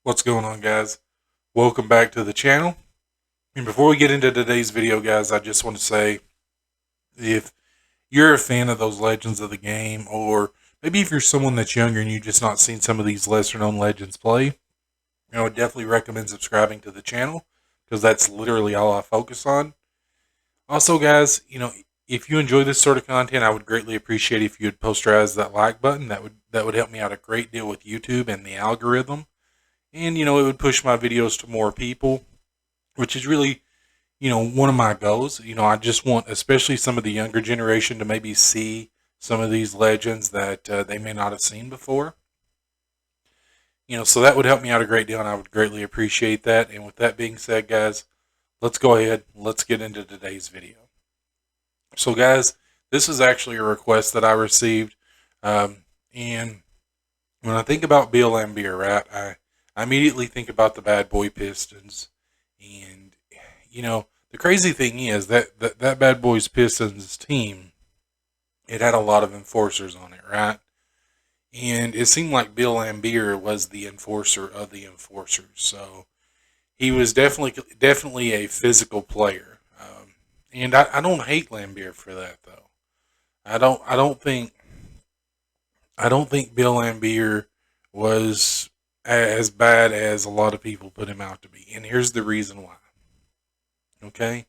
What's going on, guys? Welcome back to the channel. And before we get into today's video, guys, I just want to say if you're a fan of those legends of the game, or maybe if you're someone that's younger and you've just not seen some of these lesser known legends play, I would definitely recommend subscribing to the channel because that's literally all I focus on. Also, guys, if you enjoy this sort of content, I would greatly appreciate if you would posterize that like button. That would help me out a great deal with YouTube and the algorithm. And it would push my videos to more people, which is really, one of my goals. I just want, especially some of the younger generation, to maybe see some of these legends that they may not have seen before. So that would help me out a great deal, and I would greatly appreciate that. And with that being said, guys, let's go ahead. Let's get into today's video. So, guys, this is actually a request that I received, and when I think about Bill Laimbeer, right, I immediately think about the Bad Boy Pistons. And, the crazy thing is that Bad Boys Pistons team, it had a lot of enforcers on it, right? And it seemed like Bill Laimbeer was the enforcer of the enforcers. So he was definitely a physical player. And I don't hate Laimbeer for that, though. I don't think Bill Laimbeer was as bad as a lot of people put him out to be. And here's the reason why. Okay?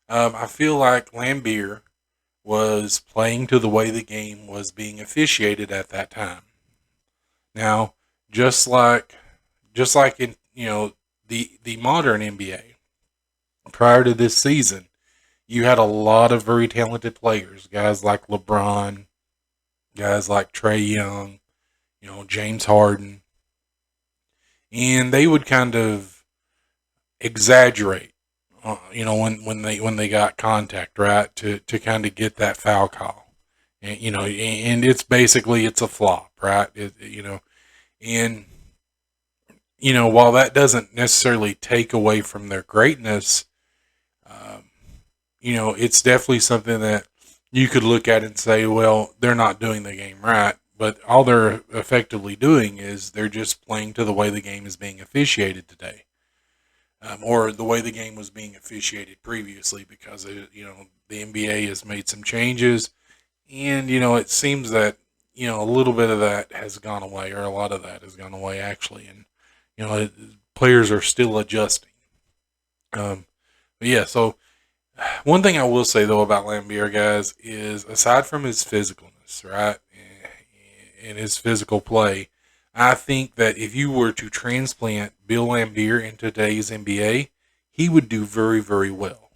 I feel like Laimbeer was playing to the way the game was being officiated at that time. Now, just like in the modern NBA, prior to this season, you had a lot of very talented players, guys like LeBron, guys like Trey Young, James Harden, and they would kind of exaggerate, when they got contact, right, to kind of get that foul call, and it's a flop, right, and while that doesn't necessarily take away from their greatness, um, it's definitely something that you could look at and say, well, they're not doing the game right. But all they're effectively doing is they're just playing to the way the game is being officiated today, or the way the game was being officiated previously, because the NBA has made some changes, and it seems that a little bit of that has gone away, or a lot of that has gone away actually, and players are still adjusting. But yeah, so one thing I will say though about Laimbeer, guys, is aside from his physicalness, right, and his physical play, I think that if you were to transplant Bill Laimbeer into today's NBA, he would do very, very well.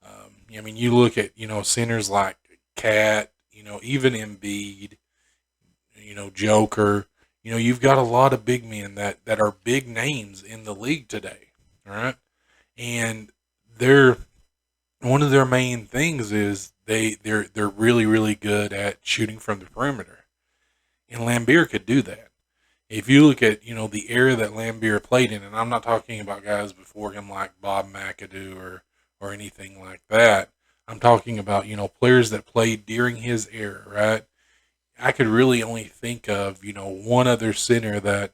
I mean, you look at centers like Cat, even Embiid, Joker. You've got a lot of big men that are big names in the league today, all right, and they're one of their main things is they're really really good at shooting from the perimeter, and Laimbeer could do that. If you look at the era that Laimbeer played in, and I'm not talking about guys before him like Bob McAdoo or anything like that. I'm talking about players that played during his era, right? I could really only think of one other center that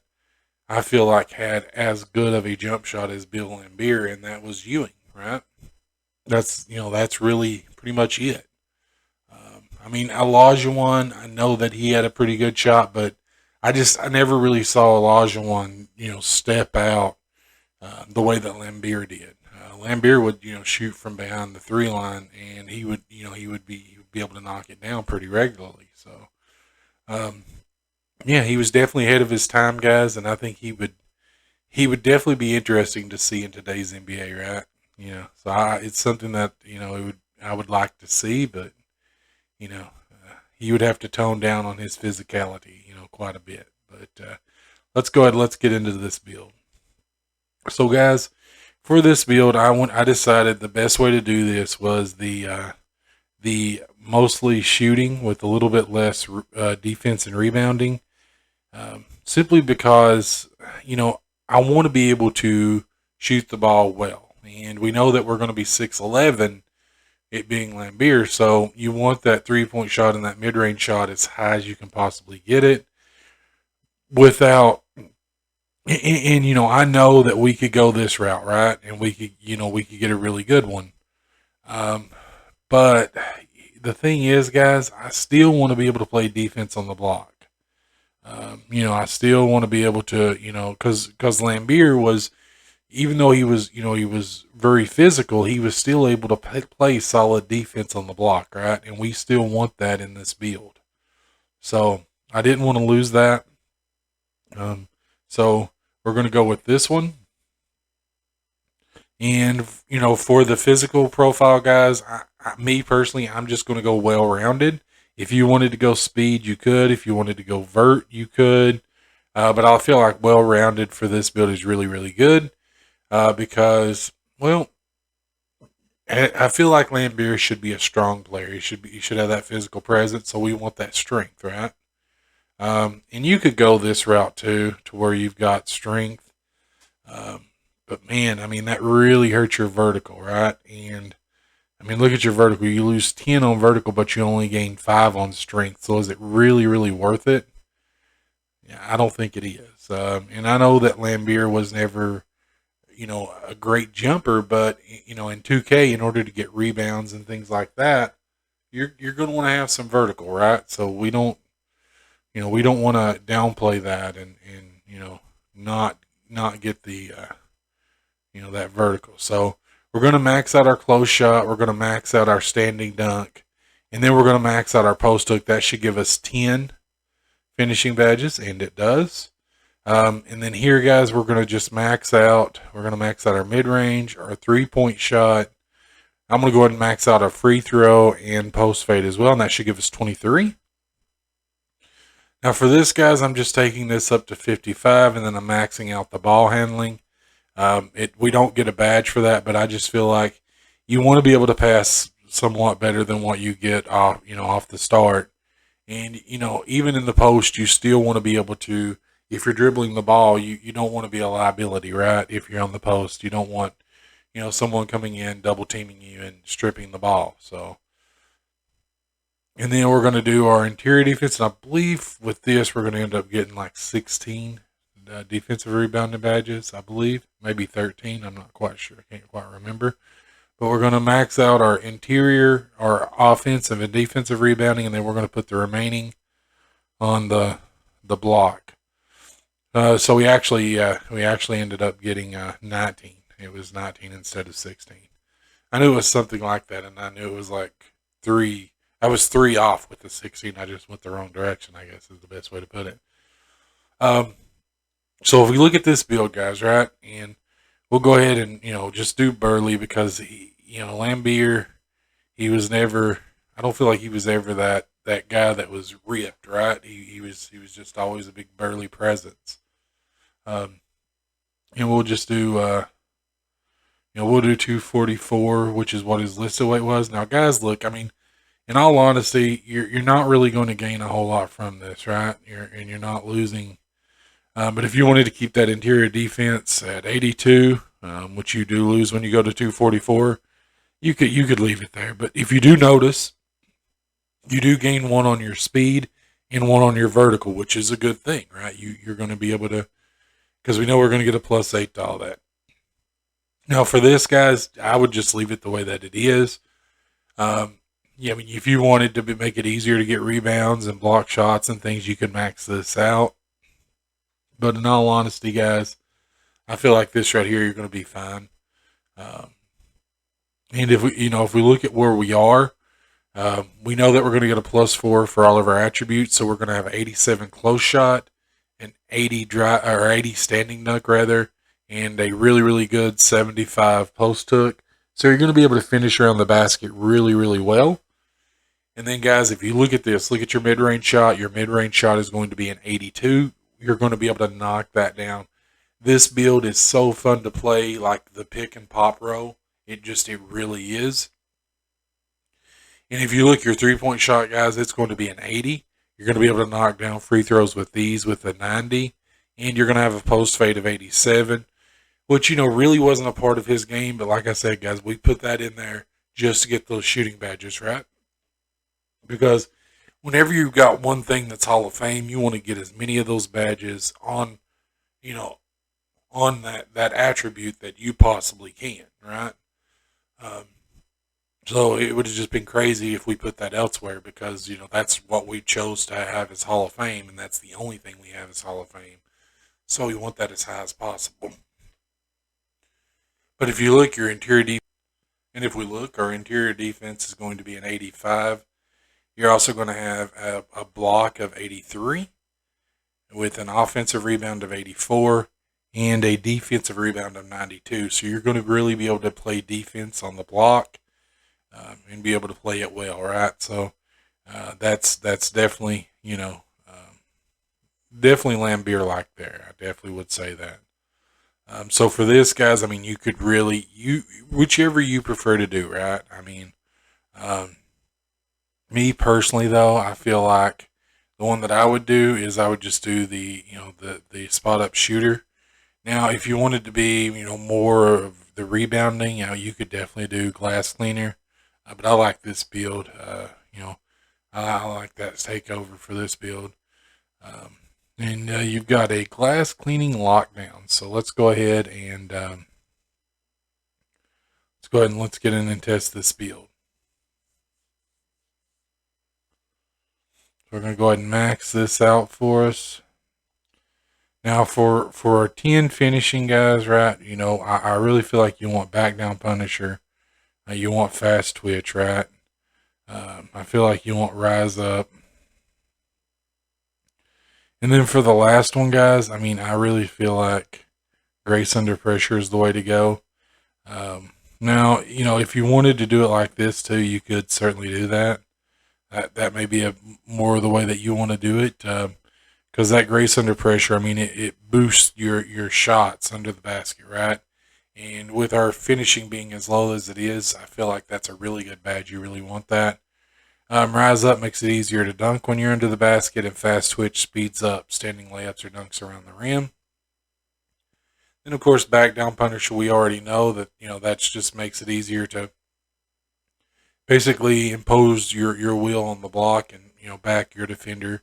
I feel like had as good of a jump shot as Bill Laimbeer, and that was Ewing, right? That's really pretty much it. I mean, Olajuwon, I know that he had a pretty good shot, but I never really saw Olajuwon, step out the way that Laimbeer did. Laimbeer would, shoot from behind the three line, and he would be able to knock it down pretty regularly. So, um, yeah, he was definitely ahead of his time, guys, and I think he would definitely be interesting to see in today's NBA, right? So it's something that I would like to see, but he would have to tone down on his physicality, quite a bit. But let's go ahead. Let's get into this build. So, guys, for this build, I decided the best way to do this was the mostly shooting with a little bit less defense and rebounding. Simply because I want to be able to shoot the ball well, and we know that we're going to be 6'11", it being Laimbeer, so you want that 3-point shot and that mid-range shot as high as you can possibly get it without And I know that we could go this route, right? And we could get a really good one. Um, but the thing is, guys, I still want to be able to play defense on the block. I still want to be able to, because Laimbeer was, even though he was very physical, he was still able to play solid defense on the block, right? And we still want that in this build. So I didn't want to lose that. So we're going to go with this one. And, for the physical profile, guys, me personally, I'm just going to go well rounded. If you wanted to go speed, you could. If you wanted to go vert, you could. But I feel like well rounded for this build is really, really good because, well, I feel like Laimbeer should be a strong player. He should have that physical presence. So we want that strength, right? And you could go this route too, to where you've got strength. But man, I mean, that really hurts your vertical, right? And I mean, look at your vertical. You lose 10 on vertical, but you only gain 5 on strength. So is it really, really worth it? Yeah, I don't think it is. And I know that Laimbeer was never, a great jumper, but in 2K, in order to get rebounds and things like that, you're going to want to have some vertical, right? So we don't want to downplay that and not get the that vertical. So we're going to max out our close shot. We're going to max out our standing dunk. And then we're going to max out our post hook. That should give us 10 finishing badges, and it does. And then here, guys, we're going to just max out. We're going to max out our mid-range, our three-point shot. I'm going to go ahead and max out our free throw and post fade as well, and that should give us 23. Now for this, guys, I'm just taking this up to 55, and then I'm maxing out the ball handling. We don't get a badge for that, but I just feel like you want to be able to pass somewhat better than what you get off the start. And, even in the post, you still want to be able to, if you're dribbling the ball, you don't want to be a liability, right? If you're on the post, you don't want, someone coming in, double teaming you and stripping the ball. So, and then we're going to do our interior defense. And I believe with this, we're going to end up getting like 16 defensive rebounding badges, I believe. Maybe 13. I'm not quite sure. I can't quite remember. But we're going to max out our interior, our offensive and defensive rebounding, and then we're going to put the remaining on the block. So we actually ended up getting 19. It was 19 instead of 16. I knew it was something like that, and I knew it was like 3. I was 3 off with the 16. I just went the wrong direction, I guess is the best way to put it. So if we look at this build, guys, right, and we'll go ahead and just do Burley because Laimbeer, he was never. I don't feel like he was ever that guy that was ripped, right? He was just always a big burly presence. And we'll just do we'll do 244, which is what his listed weight was. Now, guys, look, I mean, in all honesty, you're not really going to gain a whole lot from this, right? You're not losing. But if you wanted to keep that interior defense at 82, which you do lose when you go to 244, you could leave it there. But if you do notice, you do gain 1 on your speed and 1 on your vertical, which is a good thing, right? You're going to be able to, because we know we're going to get a +8 to all that. Now for this, guys, I would just leave it the way that it is. I mean, if you wanted to make it easier to get rebounds and block shots and things, you could max this out. But in all honesty, guys, I feel like this right here, you're going to be fine. And if we look at where we are, we know that we're going to get a +4 for all of our attributes. So we're going to have 87 close shot, an 80 or 80 standing dunk rather, and a really, really good 75 post hook. So you're going to be able to finish around the basket really, really well. And then, guys, if you look at this, look at your mid-range shot. Your mid-range shot is going to be an 82. You're going to be able to knock that down. This build is so fun to play, like the pick and pop row. It really is. And if you look your three-point shot, guys, it's going to be an 80. You're going to be able to knock down free throws with these with a 90. And you're going to have a post fade of 87, which, really wasn't a part of his game. But like I said, guys, we put that in there just to get those shooting badges, right? Because whenever you've got one thing that's Hall of Fame, you want to get as many of those badges on on that attribute that you possibly can, right? Um, so it would have just been crazy if we put that elsewhere because, that's what we chose to have as Hall of Fame, and that's the only thing we have as Hall of Fame. So we want that as high as possible. But if you look, your interior defense, and if we look, our interior defense is going to be an 85. You're also going to have a block of 83 with an offensive rebound of 84 and a defensive rebound of 92. So you're going to really be able to play defense on the block and be able to play it well, right? So that's definitely definitely Laimbeer like there. I definitely would say that. So for this, guys, I mean, you could really whichever you prefer to do, right? I mean, um, me personally though, I feel like the one that I would do is I would just do the spot up shooter. Now, if you wanted to be more of the rebounding, you could definitely do glass cleaner. But I like this build. I like that takeover for this build. Um, and you've got a glass cleaning lockdown. So let's go ahead and let's get in and test this build. So we're going to go ahead and max this out for us. Now for our 10 finishing guys, right? I really feel like you want back down Punisher. You want fast twitch, right? I feel like you want rise up. And then for the last one, guys, I mean, I really feel like Grace Under Pressure is the way to go. Now, if you wanted to do it like this too, you could certainly do that. That may be more of the way that you want to do it. Because that Grace Under Pressure, I mean, it boosts your shots under the basket, right? And with our finishing being as low as it is, I feel like that's a really good badge. You really want that. Rise Up makes it easier to dunk when you're under the basket, and Fast Twitch speeds up standing layups or dunks around the rim. Then, of course, Back Down Punisher, we already know that, that just makes it easier to basically impose your will on the block and, back your defender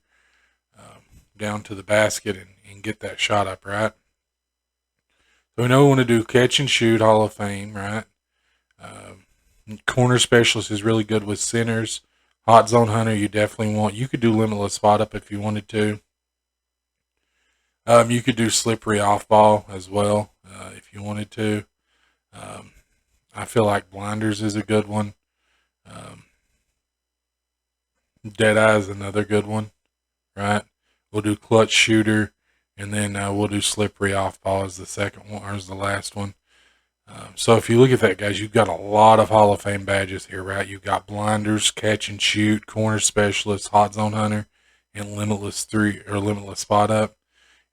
down to the basket and get that shot up, right? So we know we want to do catch and shoot Hall of Fame, right? Corner specialist is really good with centers. Hot zone hunter, you definitely want. You could do limitless spot up if you wanted to. You could do slippery off ball as well if you wanted to. I feel like blinders is a good one. Dead eye is another good one, right? We'll do clutch shooter, and then we'll do slippery off ball as the second one, or as the last one. So if you look at that, guys, you've got a lot of Hall of Fame badges here, right? You've got blinders, catch and shoot, corner specialist, hot zone hunter, and limitless spot up.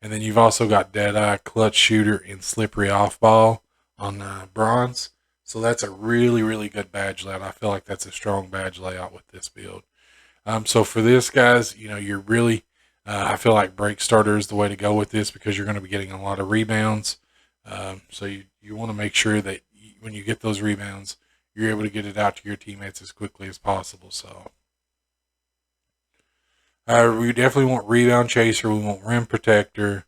And then you've also got dead eye, clutch shooter, and slippery off ball on bronze. So that's a really, really good badge layout. I feel like that's a strong badge layout with this build. So for this, guys, you're really, I feel like break starter is the way to go with this because you're going to be getting a lot of rebounds. So you want to make sure that when you get those rebounds, you're able to get it out to your teammates as quickly as possible. So we definitely want rebound chaser. We want rim protector.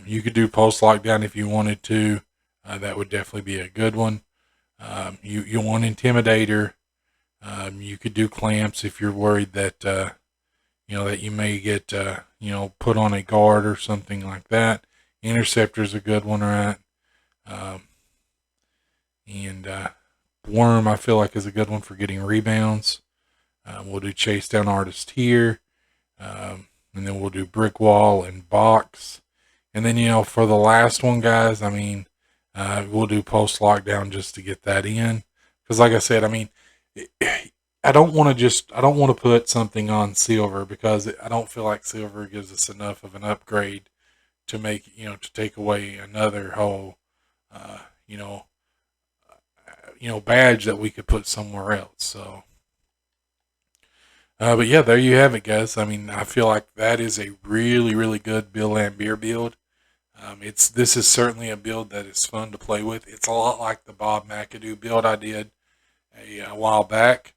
You could do post lockdown if you wanted to. That would definitely be a good one. You want intimidator. You could do clamps if you're worried that that you may get put on a guard or something like that. Interceptor is a good one, right? And worm, I feel like, is a good one for getting rebounds. We'll do chase down artist here, and then we'll do brick wall and box. And then for the last one, guys, I mean, we'll do post lockdown just to get that in. Because like I said, I mean, I don't want to put something on silver because I don't feel like silver gives us enough of an upgrade to make, to take away another whole, badge that we could put somewhere else. So, but yeah, there you have it, guys. I mean, I feel like that is a really, really good Bill Laimbeer build. This is certainly a build that is fun to play with. It's a lot like the Bob McAdoo build I did a while back,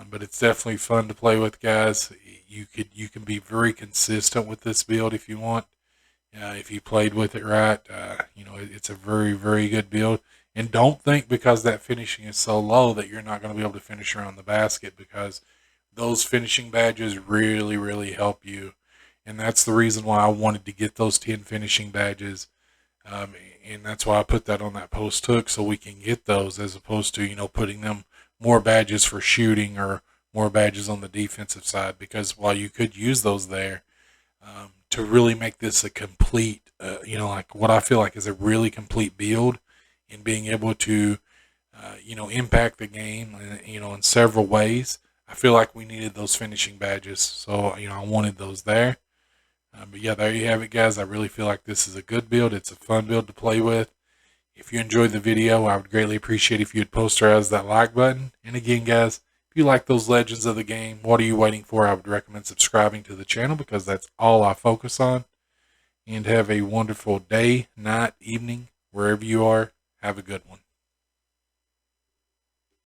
but it's definitely fun to play with, guys. You can be very consistent with this build if you want. If you played with it right, It's a very, very good build. And don't think because that finishing is so low that you're not going to be able to finish around the basket, because those finishing badges really, really help you. And that's the reason why I wanted to get those 10 finishing badges. Um, and that's why I put that on that post hook, so we can get those, as opposed to, putting them more badges for shooting or more badges on the defensive side. Because while you could use those there, to really make this a complete, like what I feel like is a really complete build, and being able to, impact the game, in several ways, I feel like we needed those finishing badges. So, I wanted those there. But yeah, there you have it, guys. I really feel like this is a good build. It's a fun build to play with. If you enjoyed the video, I would greatly appreciate if you'd posterize that like button. And again, guys, if you like those legends of the game, what are you waiting for? I would recommend subscribing to the channel, because that's all I focus on. And have a wonderful day, night, evening, wherever you are. Have a good one.